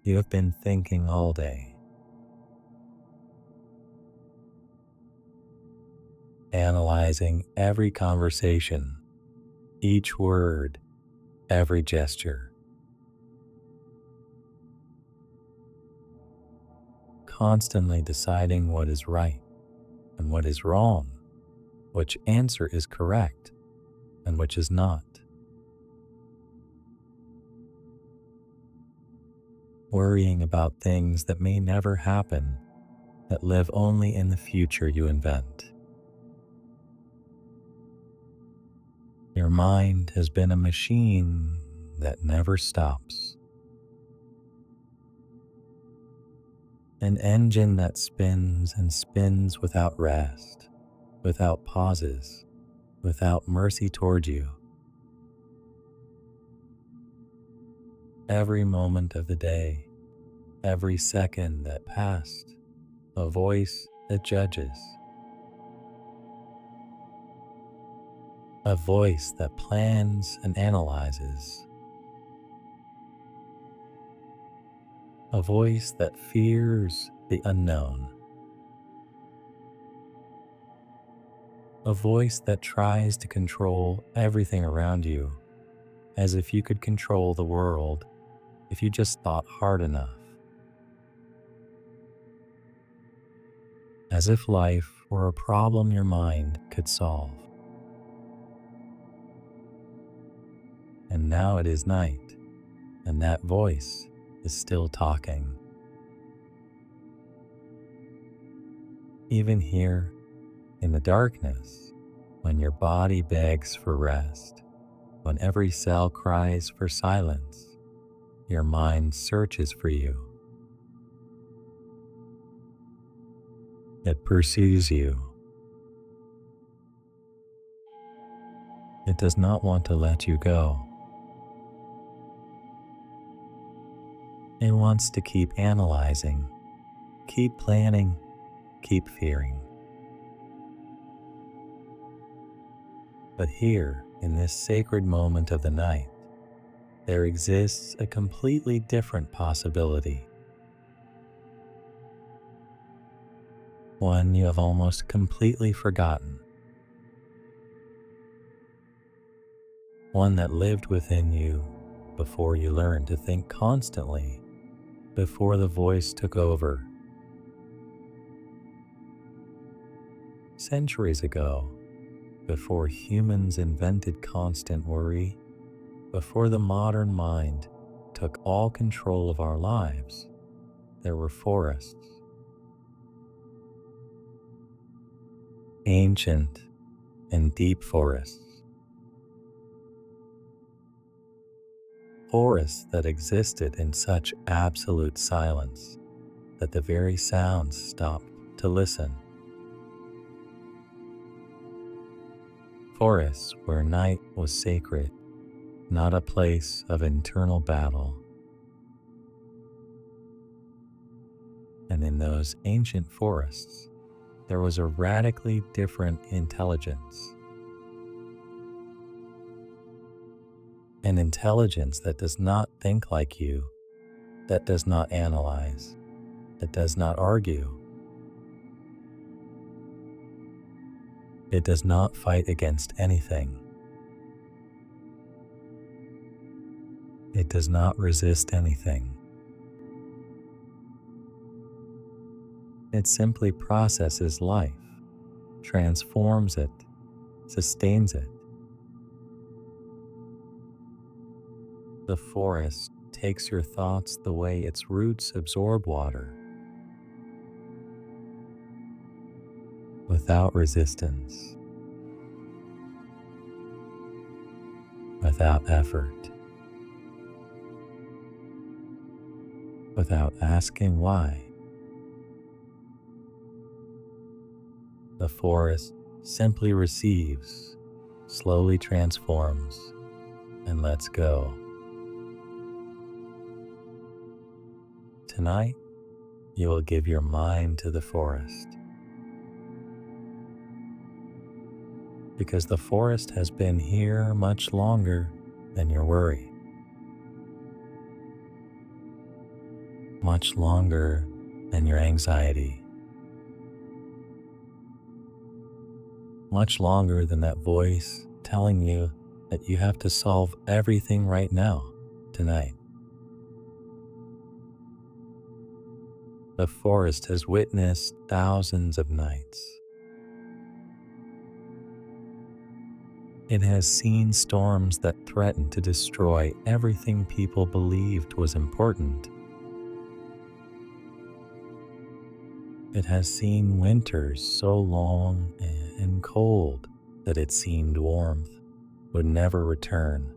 you have been thinking all day, analyzing every conversation, each word, every gesture, constantly deciding what is right and what is wrong, which answer is correct and which is not, worrying about things that may never happen, that live only in the future you invent. Your mind has been a machine that never stops, an engine that spins and spins without rest, without pauses, without mercy toward you. Every moment of the day, every second that passed, a voice that judges, a voice that plans and analyzes, a voice that fears the unknown, a voice that tries to control everything around you, as if you could control the world if you just thought hard enough, as if life were a problem your mind could solve. And now it is night, and that voice is still talking. Even here, in the darkness, when your body begs for rest, when every cell cries for silence, your mind searches for you. It pursues you. It does not want to let you go. It wants to keep analyzing, keep planning, keep fearing. But here, in this sacred moment of the night, there exists a completely different possibility. One you have almost completely forgotten. One that lived within you before you learned to think constantly, before the voice took over. Centuries ago, before humans invented constant worry, before the modern mind took all control of our lives, there were forests. Ancient and deep forests. Forests that existed in such absolute silence that the very sounds stopped to listen. Forests where night was sacred, not a place of internal battle. And in those ancient forests, there was a radically different intelligence. An intelligence that does not think like you, that does not analyze, that does not argue. It does not fight against anything. It does not resist anything. It simply processes life, transforms it, sustains it. The forest takes your thoughts the way its roots absorb water, without resistance, without effort, without asking why. The forest simply receives, slowly transforms, and lets go. Tonight, you will give your mind to the forest, because the forest has been here much longer than your worry. much longer than your anxiety, much longer than that voice telling you that you have to solve everything right now, tonight. The forest has witnessed thousands of nights. It has seen storms that threatened to destroy everything people believed was important. It has seen winters so long and cold that it seemed warmth would never return.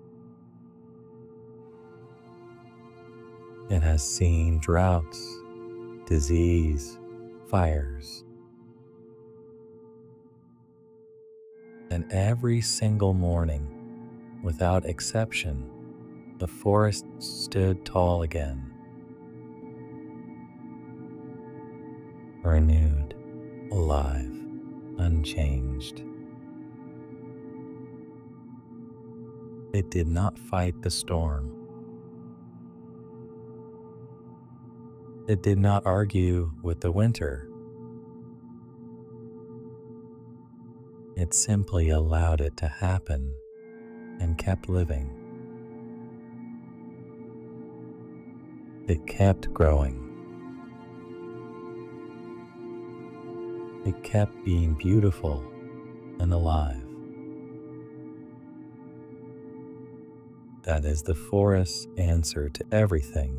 It has seen droughts, disease, fires. And every single morning, without exception, the forest stood tall again, renewed, alive, unchanged. It did not fight the storm. It did not argue with the winter. It simply allowed it to happen and kept living. It kept growing. It kept being beautiful and alive. That is the forest's answer to everything.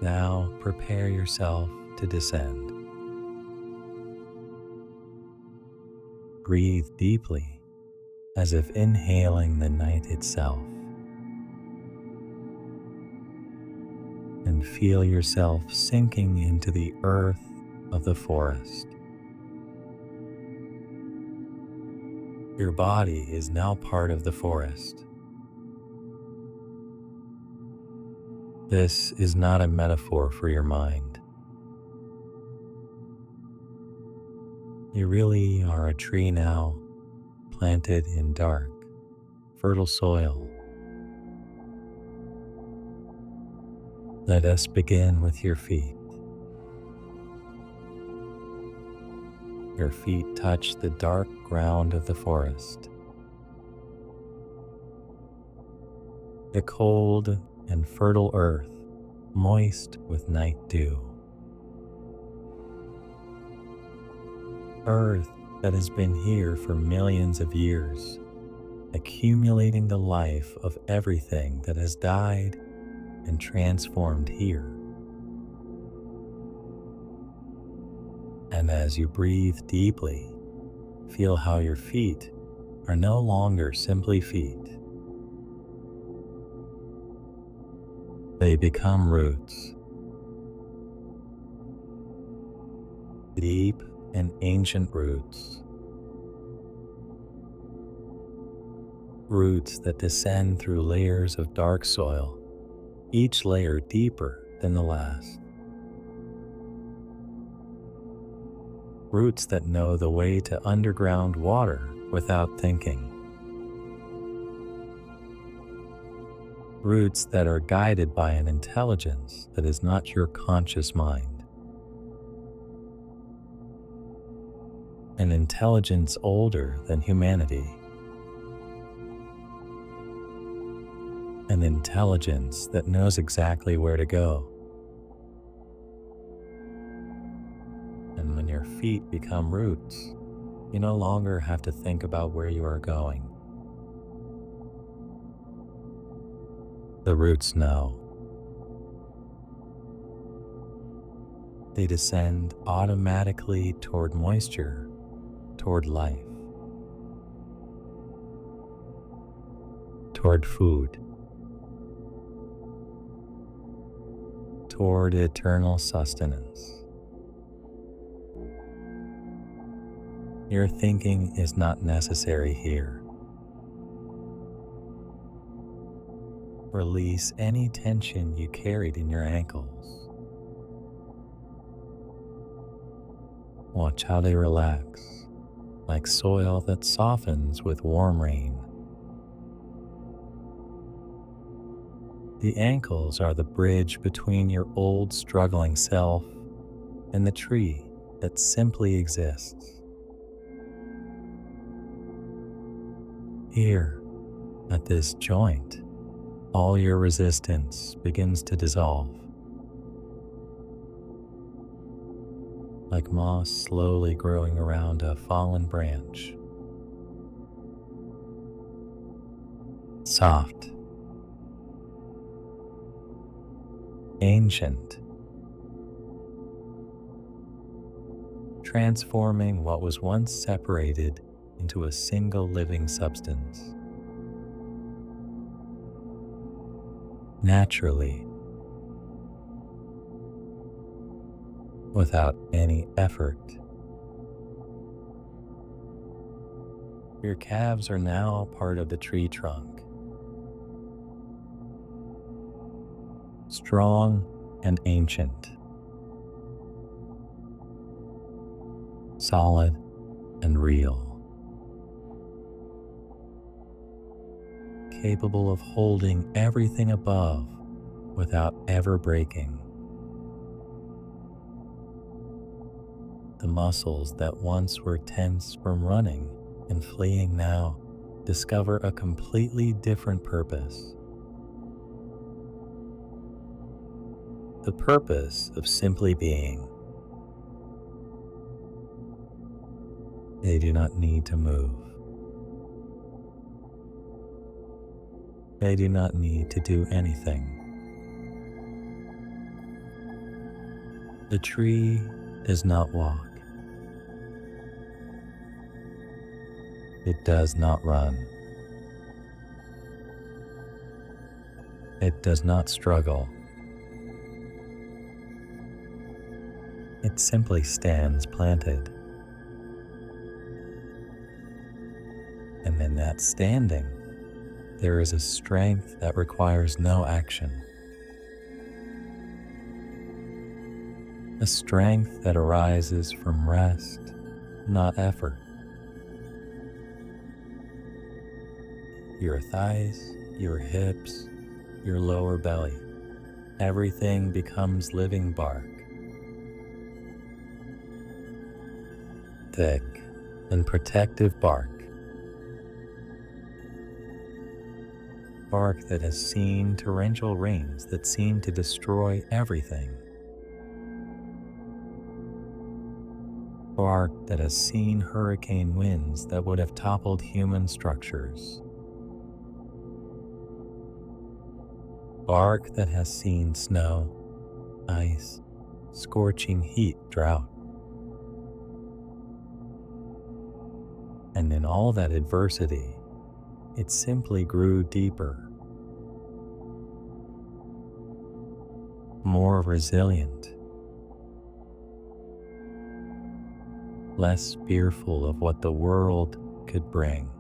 Now prepare yourself to descend. Breathe deeply, as if inhaling the night itself. And feel yourself sinking into the earth of the forest. Your body is now part of the forest. This is not a metaphor for your mind. You really are a tree now, planted in dark, fertile soil. Let us begin with your feet. Your feet touch the dark ground of the forest. The cold and fertile earth, moist with night dew. Earth that has been here for millions of years, accumulating the life of everything that has died and transformed here. And as you breathe deeply, feel how your feet are no longer simply feet. They become roots. Deep and ancient roots. Roots that descend through layers of dark soil, each layer deeper than the last. Roots that know the way to underground water without thinking. Roots that are guided by an intelligence that is not your conscious mind. An intelligence older than humanity. An intelligence that knows exactly where to go. And when your feet become roots, you no longer have to think about where you are going. The roots know. They descend automatically toward moisture, toward life, toward food, toward eternal sustenance. Your thinking is not necessary here. Release any tension you carried in your ankles. Watch how they relax, like soil that softens with warm rain. The ankles are the bridge between your old struggling self and the tree that simply exists. Here, at this joint, all your resistance begins to dissolve, like moss slowly growing around a fallen branch. Soft, ancient, transforming what was once separated into a single living substance. Naturally, without any effort. Your calves are now part of the tree trunk, strong and ancient, solid and real, capable of holding everything above without ever breaking. The muscles that once were tense from running and fleeing now discover a completely different purpose. The purpose of simply being. They do not need to move. They do not need to do anything. The tree does not walk. It does not run. It does not struggle. It simply stands planted. And in that standing, there is a strength that requires no action. A strength that arises from rest, not effort. Your thighs, your hips, your lower belly, everything becomes living bark. Thick and protective bark. Bark that has seen torrential rains that seem to destroy everything. Bark that has seen hurricane winds that would have toppled human structures. Bark that has seen snow, ice, scorching heat, drought. And in all that adversity, it simply grew deeper, more resilient, less fearful of what the world could bring.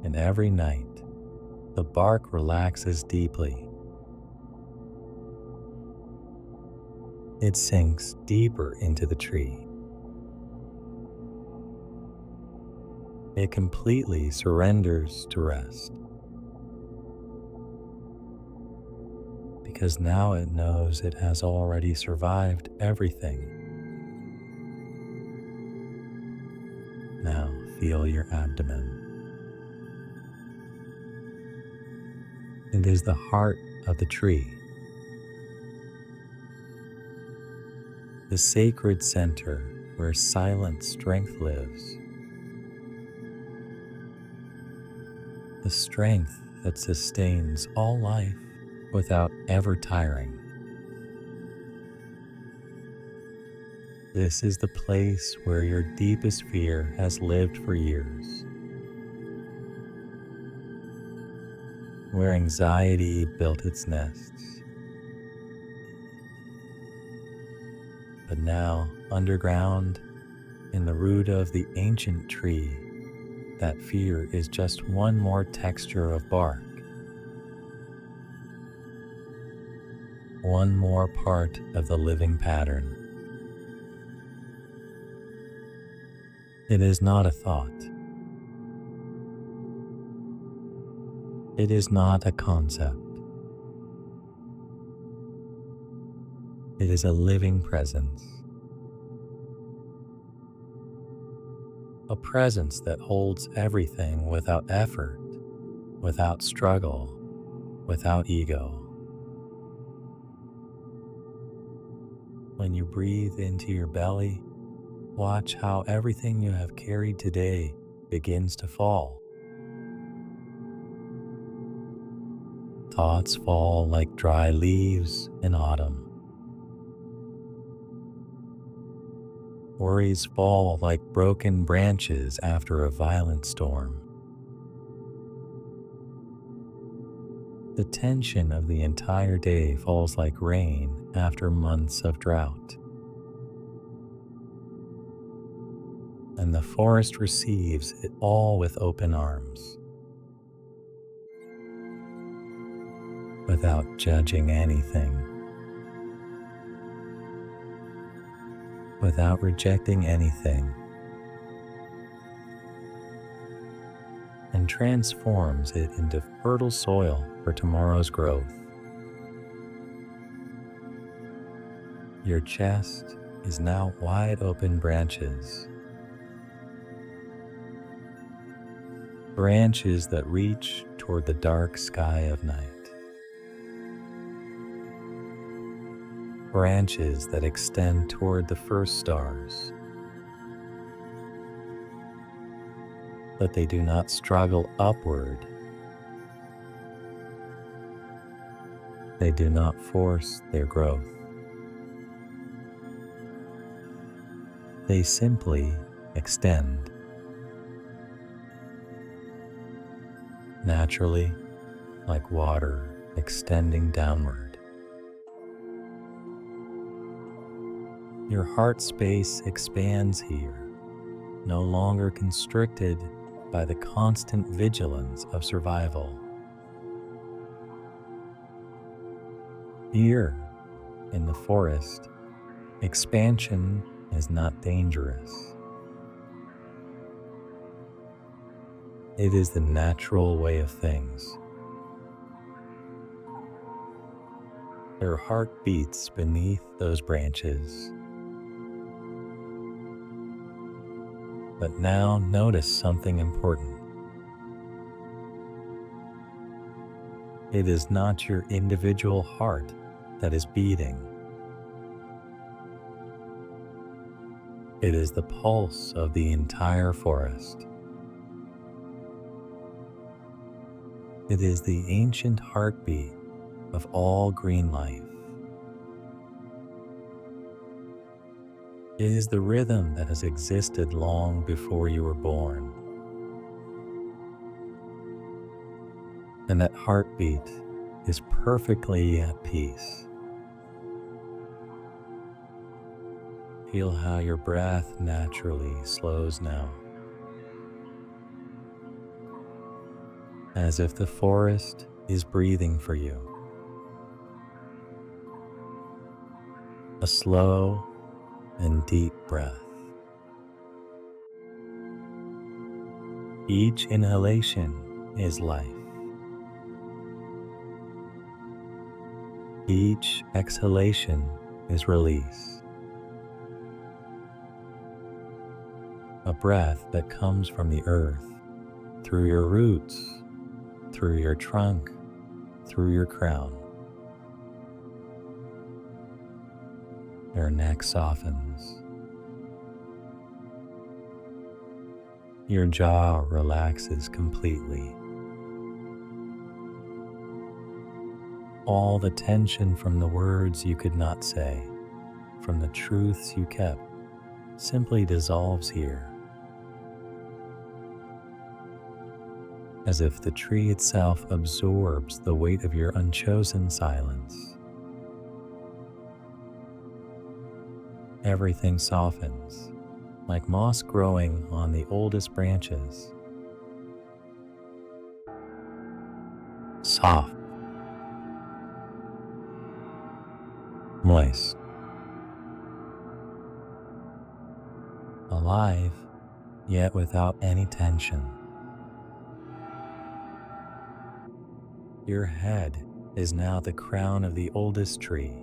And every night, the bark relaxes deeply. It sinks deeper into the tree. It completely surrenders to rest. Because now it knows it has already survived everything. Now feel your abdomen. It is the heart of the tree, the sacred center where silent strength lives, the strength that sustains all life without ever tiring. This is the place where your deepest fear has lived for years, where anxiety built its nests. But now, underground, in the root of the ancient tree, that fear is just one more texture of bark, one more part of the living pattern. It is not a thought. It is not a concept. It is a living presence. A presence that holds everything without effort, without struggle, without ego. When you breathe into your belly, watch how everything you have carried today begins to fall. Thoughts fall like dry leaves in autumn. Worries fall like broken branches after a violent storm. The tension of the entire day falls like rain after months of drought. And the forest receives it all with open arms, without judging anything, without rejecting anything, and transforms it into fertile soil for tomorrow's growth. Your chest is now wide open branches. Branches that reach toward the dark sky of night. Branches that extend toward the first stars. But they do not struggle upward. They do not force their growth. They simply extend. Naturally, like water extending downward. Your heart space expands here, no longer constricted by the constant vigilance of survival. Here, in the forest, expansion is not dangerous. It is the natural way of things. Their heart beats beneath those branches. But now notice something important. It is not your individual heart that is beating. It is the pulse of the entire forest. It is the ancient heartbeat of all green life. It is the rhythm that has existed long before you were born. And that heartbeat is perfectly at peace. Feel how your breath naturally slows now, as if the forest is breathing for you. A slow and deep breath. Each inhalation is life. Each exhalation is release. A breath that comes from the earth, through your roots, through your trunk, through your crown. Your neck softens. Your jaw relaxes completely. All the tension from the words you could not say, from the truths you kept, simply dissolves here. As if the tree itself absorbs the weight of your unchosen silence. Everything softens, like moss growing on the oldest branches. Soft, moist, alive, yet without any tension. Your head is now the crown of the oldest tree.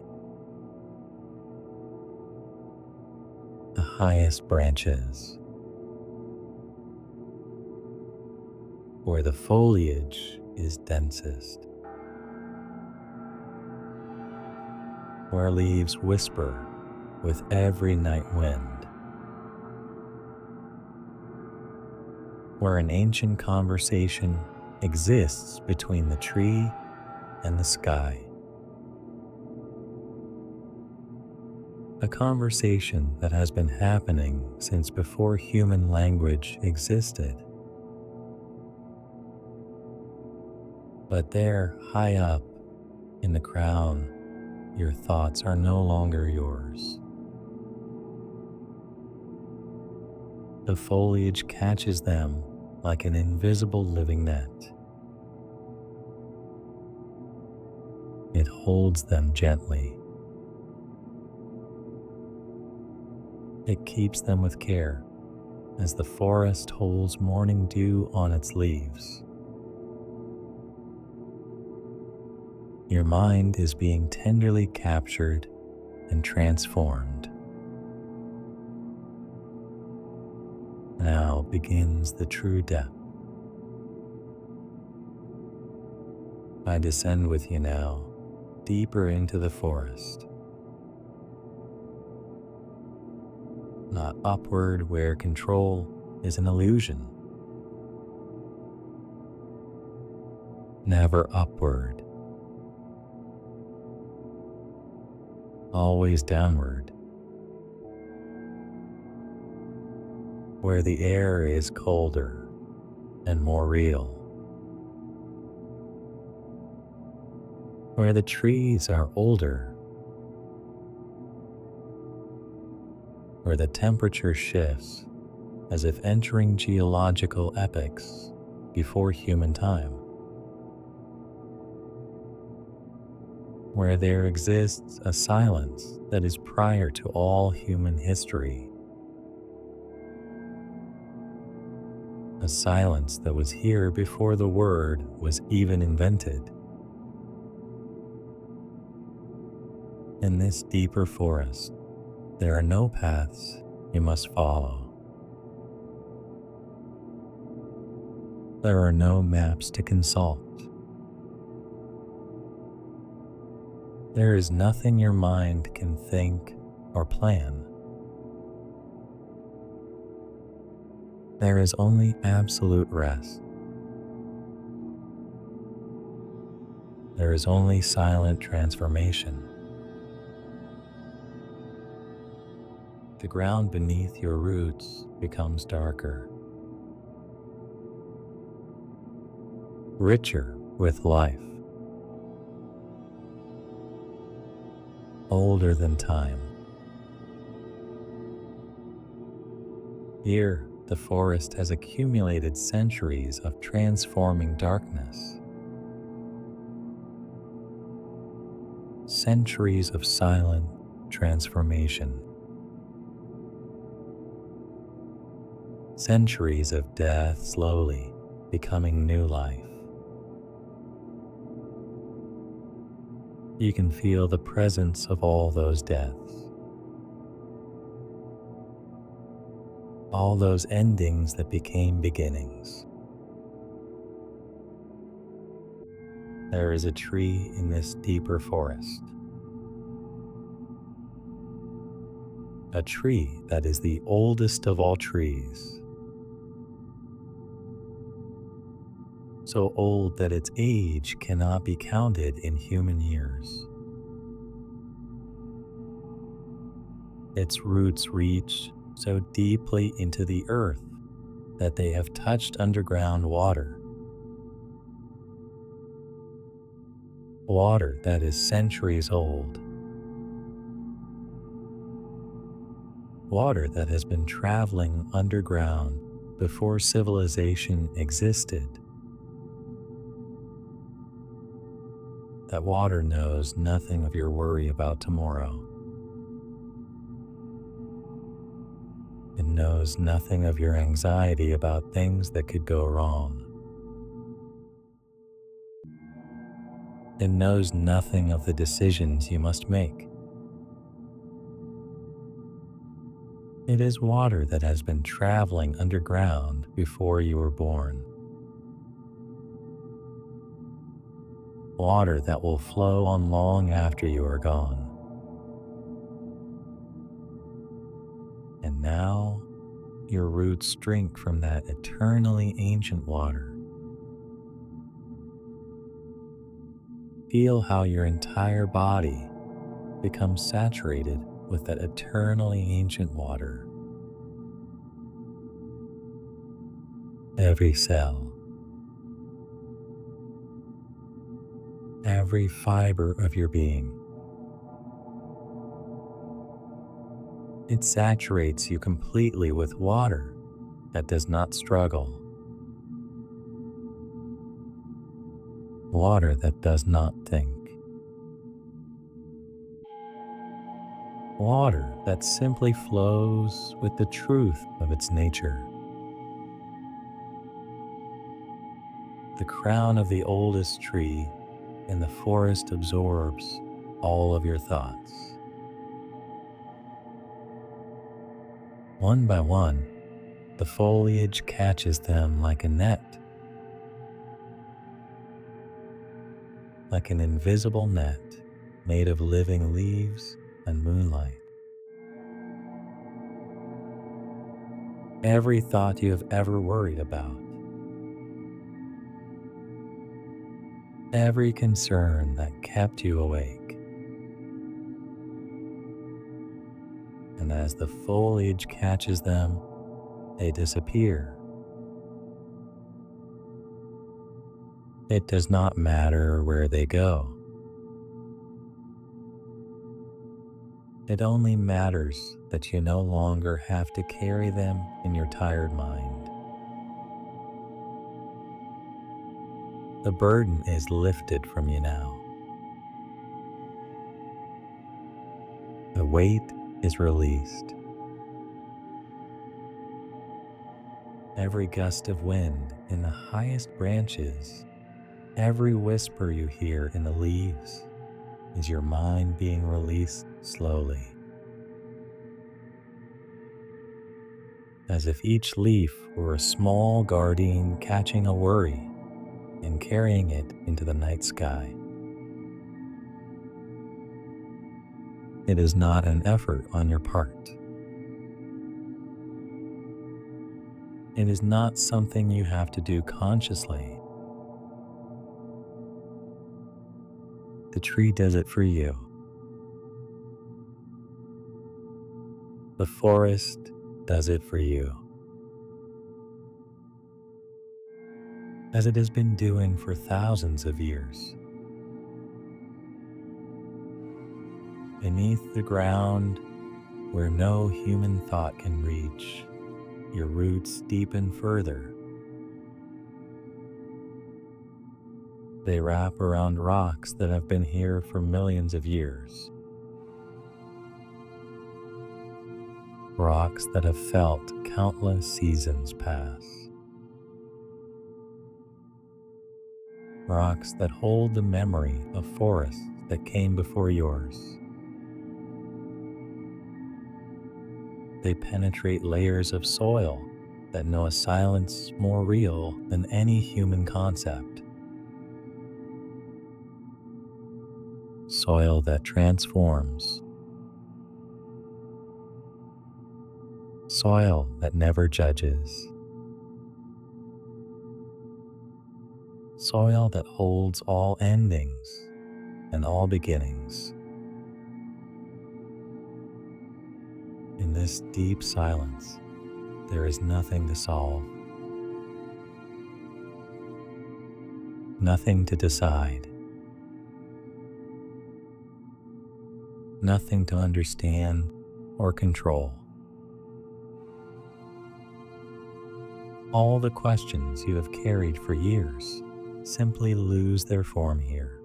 The highest branches, where the foliage is densest, where leaves whisper with every night wind, where an ancient conversation exists between the tree and the sky. A conversation that has been happening since before human language existed. But there, high up in the crown, your thoughts are no longer yours. The foliage catches them like an invisible living net. It holds them gently. It keeps them with care as the forest holds morning dew on its leaves. Your mind is being tenderly captured and transformed. Now begins the true depth. I descend with you now, deeper into the forest. Not upward where control is an illusion. Never upward. Always downward. Where the air is colder and more real. Where the trees are older. Where the temperature shifts as if entering geological epochs before human time. Where there exists a silence that is prior to all human history. A silence that was here before the word was even invented. In this deeper forest, there are no paths you must follow. There are no maps to consult. There is nothing your mind can think or plan. There is only absolute rest. There is only silent transformation. The ground beneath your roots becomes darker, richer with life, older than time. Here, the forest has accumulated centuries of transforming darkness, centuries of silent transformation, centuries of death slowly becoming new life. You can feel the presence of all those deaths, all those endings that became beginnings. There is a tree in this deeper forest, a tree that is the oldest of all trees, so old that its age cannot be counted in human years. Its roots reach so deeply into the earth that they have touched underground water, water that is centuries old, water that has been traveling underground before civilization existed. That water knows nothing of your worry about tomorrow. It knows nothing of your anxiety about things that could go wrong. It knows nothing of the decisions you must make. It is water that has been traveling underground before you were born. Water that will flow on long after you are gone. And now, your roots drink from that eternally ancient water. Feel how your entire body becomes saturated with that eternally ancient water. Every cell, every fiber of your being. It saturates you completely with water that does not struggle, water that does not think, water that simply flows with the truth of its nature. The crown of the oldest tree in the forest absorbs all of your thoughts. One by one, the foliage catches them like a net, like an invisible net made of living leaves and moonlight. Every thought you have ever worried about, every concern that kept you awake. And as the foliage catches them, they disappear. It does not matter where they go. It only matters that you no longer have to carry them in your tired mind. The burden is lifted from you now. The weight is released. Every gust of wind in the highest branches, every whisper you hear in the leaves, is your mind being released slowly. As if each leaf were a small guardian catching a worry and carrying it into the night sky. It is not an effort on your part. It is not something you have to do consciously. The tree does it for you. The forest does it for you, as it has been doing for thousands of years. Beneath the ground, where no human thought can reach, your roots deepen further. They wrap around rocks that have been here for millions of years. Rocks that have felt countless seasons pass. Rocks that hold the memory of forests that came before yours. They penetrate layers of soil that know a silence more real than any human concept. Soil that transforms. Soil that never judges. Soil that holds all endings and all beginnings. In this deep silence, there is nothing to solve, nothing to decide, nothing to understand or control. All the questions you have carried for years simply lose their form here.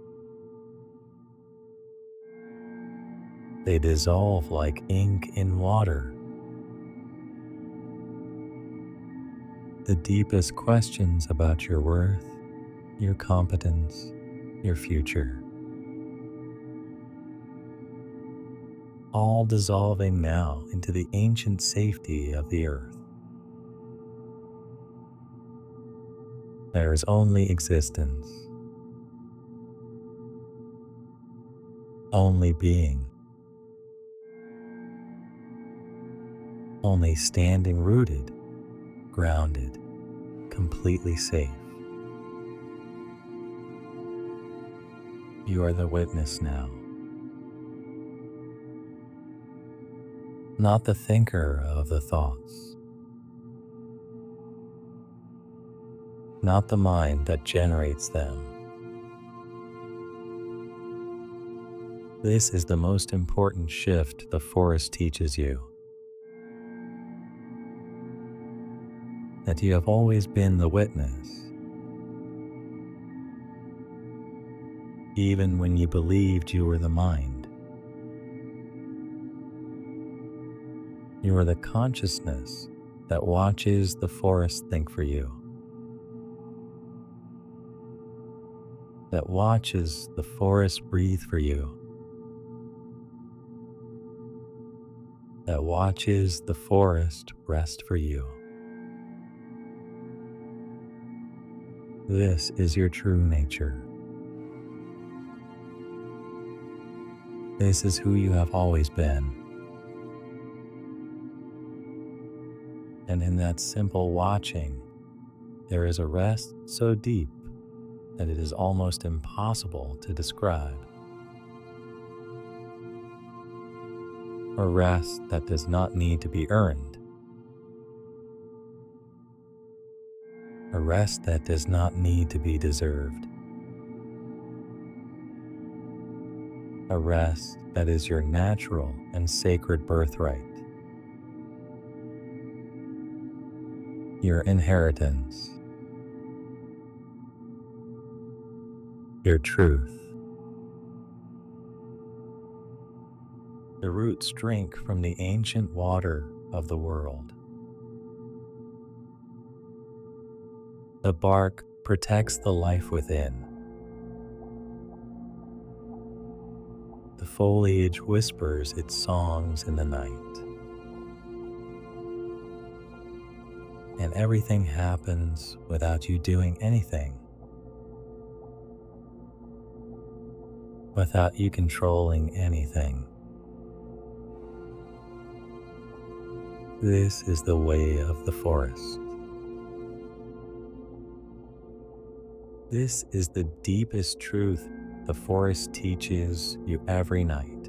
They dissolve like ink in water. The deepest questions about your worth, your competence, your future, all dissolving now into the ancient safety of the earth. There is only existence, only being, only standing rooted, grounded, completely safe. You are the witness now, not the thinker of the thoughts, not the mind that generates them. This is the most important shift the forest teaches you, that you have always been the witness, even when you believed you were the mind. You are the consciousness that watches the forest think for you, that watches the forest breathe for you, that watches the forest rest for you. This is your true nature. This is who you have always been. And in that simple watching, there is a rest so deep that it is almost impossible to describe. A rest that does not need to be earned. A rest that does not need to be deserved. A rest that is your natural and sacred birthright. Your inheritance. Your truth. The roots drink from the ancient water of the world. The bark protects the life within. The foliage whispers its songs in the night. And everything happens without you doing anything, without you controlling anything. This is the way of the forest. This is the deepest truth the forest teaches you every night.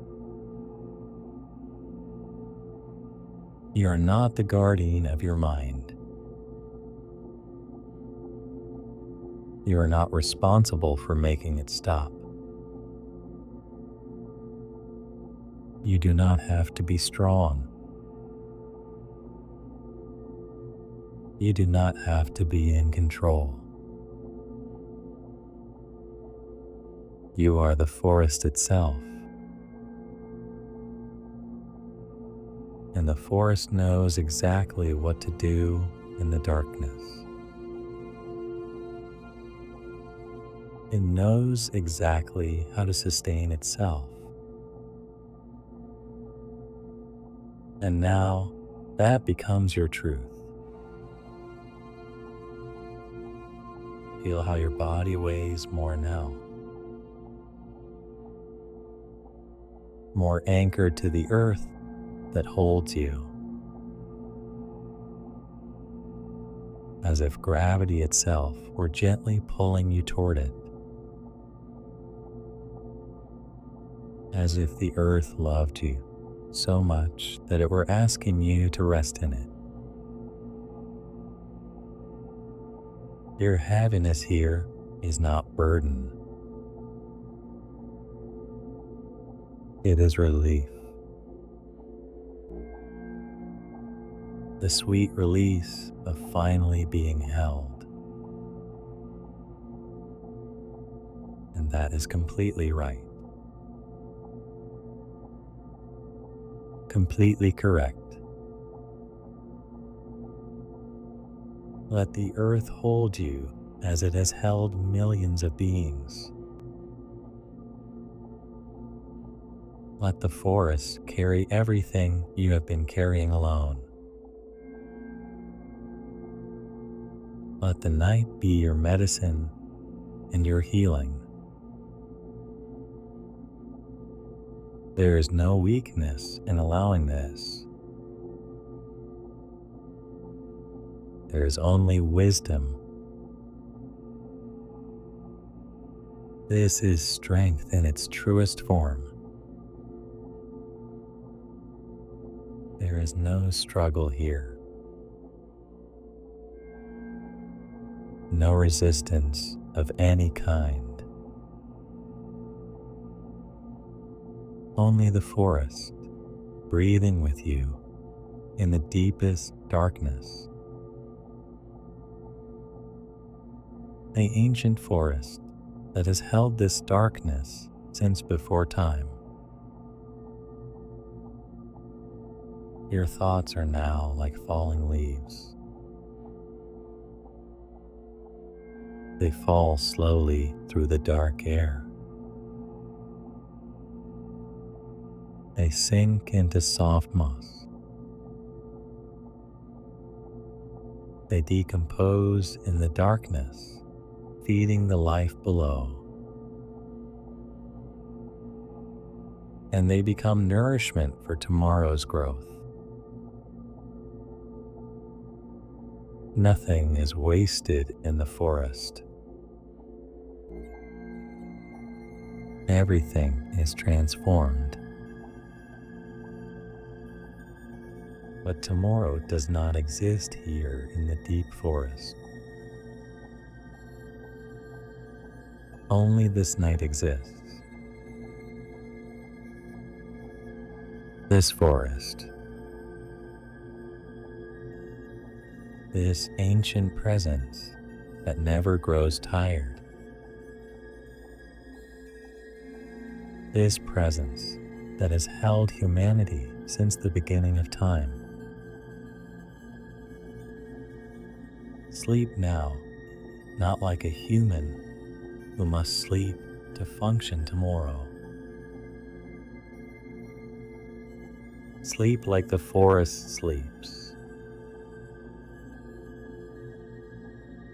You are not the guardian of your mind. You are not responsible for making it stop. You do not have to be strong. You do not have to be in control. You are the forest itself. And the forest knows exactly what to do in the darkness. It knows exactly how to sustain itself. And now that becomes your truth. Feel how your body weighs more now. More anchored to the earth that holds you. As if gravity itself were gently pulling you toward it. As if the earth loved you so much that it were asking you to rest in it. Your heaviness here is not burden. It is relief. The sweet release of finally being held. And that is completely right. Completely correct. Let the earth hold you as it has held millions of beings. Let the forest carry everything you have been carrying alone. Let the night be your medicine and your healing. There is no weakness in allowing this. There is only wisdom. This is strength in its truest form. There is no struggle here. No resistance of any kind. Only the forest breathing with you in the deepest darkness. The ancient forest that has held this darkness since before time. Your thoughts are now like falling leaves. They fall slowly through the dark air. They sink into soft moss. They decompose in the darkness, feeding the life below. And they become nourishment for tomorrow's growth. Nothing is wasted in the forest. Everything is transformed. But tomorrow does not exist here in the deep forest. Only this night exists. This forest. This ancient presence that never grows tired. This presence that has held humanity since the beginning of time. Sleep now, not like a human who must sleep to function tomorrow. Sleep like the forest sleeps.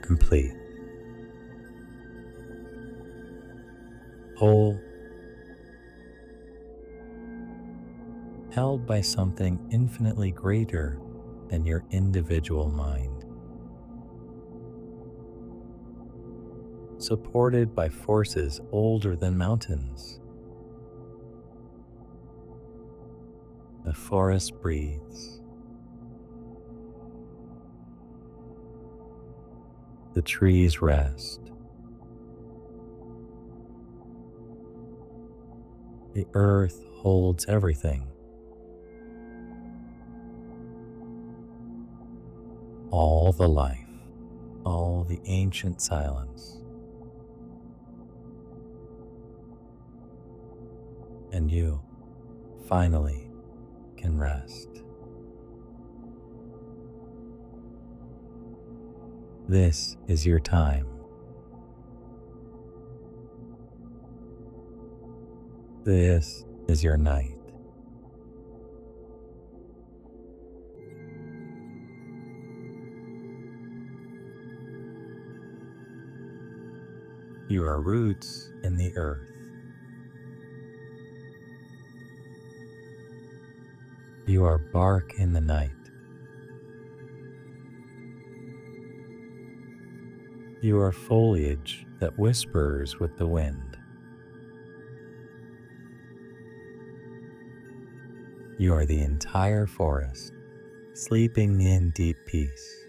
Complete. Whole. Held by something infinitely greater than your individual mind. Supported by forces older than mountains. The forest breathes. The trees rest. The earth holds everything. All the life, all the ancient silence. And you, finally, can rest. This is your time. This is your night. You are roots in the earth. You are bark in the night. You are foliage that whispers with the wind. You are the entire forest, sleeping in deep peace.